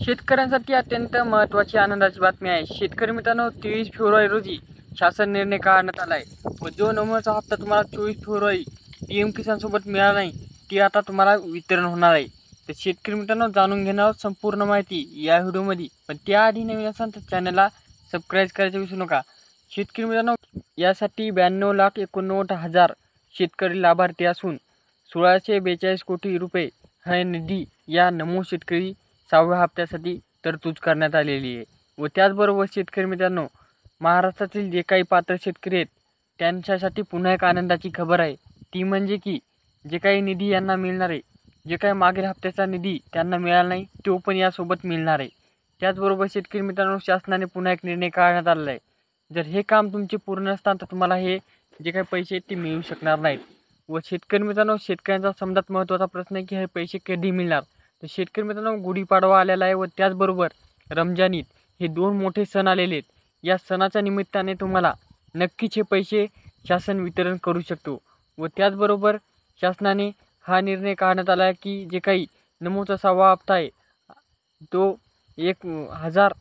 शेतकऱ्यांसाठी अत्यंत महत्त्वाची आनंदाची बातमी आहे। शेतकरी मित्रांनो, 23 फेब्रुवारी रोजी शासन निर्णय काढण्यात आला आहे व जो नमुन्याचा हप्ता तुम्हाला 24 फेब्रुवारी PM किसान सोबत मिळाला नाही, ती आता तुम्हाला वितरण होणार आहे। तर शेतकरी मित्रांनो, जाणून घेणार संपूर्ण माहिती या व्हिडिओमध्ये। पण त्याआधी नवीन असाल तर चॅनलला सबस्क्राईब करायचं विसरू नका। शेतकरी मित्रांनो, यासाठी 92,89,000 शेतकरी लाभार्थी असून 1642 कोटी रुपये हा निधी या नमो शेतकरी 6व्या हप्त्यासाठी तरतूद करण्यात आलेली आहे। व त्याचबरोबर शेतकरी मित्रांनो, महाराष्ट्रातील जे काही पात्र शेतकरी आहेत त्यांच्यासाठी पुन्हा एक आनंदाची खबर आहे। ती म्हणजे की जे काही निधी यांना मिळणार आहे, जे काही मागील हप्त्याचा निधी त्यांना मिळाला नाही, तो पण यासोबत मिळणार आहे। त्याचबरोबर शेतकरी मित्रांनो, शासनाने पुन्हा एक निर्णय काढण्यात आलेला आहे। जर हे काम तुमचे पूर्ण नसताना तर तुम्हाला हे जे काही पैसे आहेत ते मिळू शकणार नाहीत। व शेतकरी मित्रांनो, शेतकऱ्यांचा समजात महत्त्वाचा प्रश्न आहे की हे पैसे कधी मिळणार। तर शेतकरी मित्रांनो, गुढीपाडवा आलेला आहे व त्याचबरोबर रमजान ईद हे दोन मोठे सण आलेले आहेत। या सणाच्या निमित्ताने तुम्हाला नक्कीच हे पैसे शासन वितरण करू शकतो। व त्याचबरोबर शासनाने हा निर्णय काढण्यात आला आहे की जे काही नमोचा 6वा हप्ता आहे तो 1,000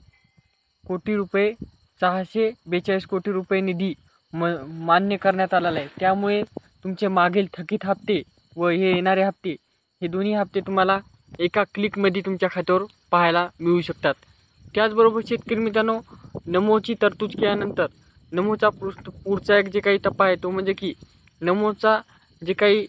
कोटी रुपये 642 कोटी रुपये निधी मान्य करण्यात आलेला आहे। त्यामुळे तुमचे मागील थकीत हप्ते व हे येणारे हप्ते, हे दोन्ही हप्ते तुम्हाला एका क्लिकमध्ये तुमच्या खात्यावर पाहायला मिळू शकतात। त्याचबरोबर शेतकरी मित्रांनो, नमोची तरतूद केल्यानंतर नमोचा पुढचा एक जे काही टप्पा आहे तो म्हणजे की नमोचा जे काही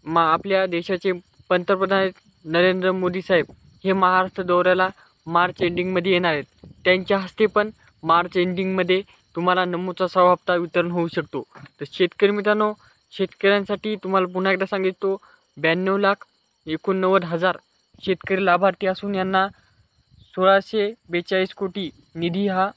आपल्या देशाचे पंतप्रधान नरेंद्र मोदी साहेब हे महाराष्ट्र दौऱ्याला मार्च एंडिंगमध्ये येणार आहेत। त्यांच्या हस्ते पण मार्च एंडिंगमध्ये तुम्हाला नमोचा 6वा हप्ता वितरण होऊ शकतो। तर शेतकरी मित्रांनो, शेतकऱ्यांसाठी तुम्हाला पुन्हा एकदा सांगिततो, 92,89,000 शेतकरी लाभार्थी असून यांना 1642 कोटी निधी हा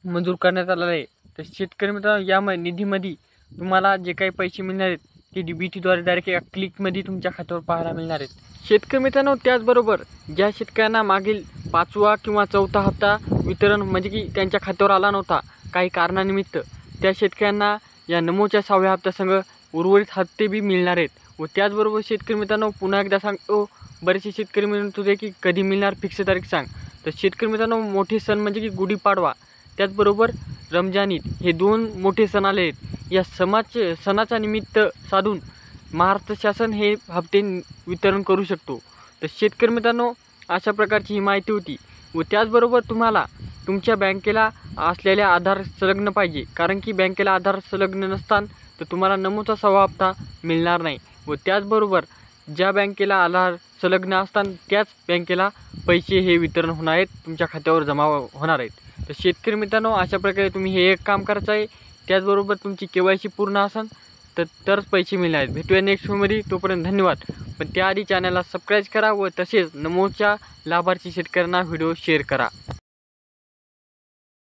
मंजूर करण्यात आलेला आहे। तर शेतकरी मित्रांनो, या निधीमध्ये तुम्हाला जे काही पैसे मिळणार आहेत ते DBTद्वारे डायरेक्ट एका क्लिकमध्ये तुमच्या खात्यावर पाहायला मिळणार आहेत। शेतकरी मित्रांनो, त्याचबरोबर ज्या शेतकऱ्यांना मागील 5वा किंवा 4था हप्ता वितरण म्हणजे की त्यांच्या खात्यावर आला नव्हता काही कारणानिमित्त, त्या शेतकऱ्यांना या नमोच्या 6व्या हप्त्यासंग उर्वरित हप्ते बी मिळणार आहेत। व त्याचबरोबर शेतकरी मित्रांनो, पुन्हा एकदा सांगतो, बरेचसे शेतकरी म्हणत होते की कधी मिळणार, फिक्स तारीख सांग। तर शेतकरी मित्रांनो, मोठे सण म्हणजे की गुढीपाडवा त्याचबरोबर रमजान ईद हे दोन मोठे सण आले आहेत। या सणाचा निमित्त साधून महाराष्ट्र शासन हे हप्ते वितरण करू शकतो। तर शेतकरी मित्रांनो, अशा प्रकारची ही माहिती होती। व त्याचबरोबर तुम्हाला तुमच्या बँकेला असलेल्या आधार संलग्न पाहिजे, कारण की बँकेला आधार संलग्न नसताना तर तुम्हाला नमोचा 6वा हप्ता मिळणार नाही। व त्याचबरोबर ज्या बँकेला आधार संलग्न असताना त्याच बँकेला पैसे हे वितरण होणार आहेत, तुमच्या खात्यावर जमा होणार आहेत। तर शेतकरी मित्रांनो, अशा प्रकारे तुम्ही हे एक काम करायचं आहे। त्याचबरोबर तुमची KYC पूर्ण असेल तरच पैसे मिळणार आहेत। भेटूया नेक्स्ट व्हिडिओमध्ये, तोपर्यंत धन्यवाद। पण त्याआधी चॅनलला सबस्क्राईब करा व तसेच नमोच्या लाभार्थी शेतकऱ्यांना व्हिडिओ शेअर करा।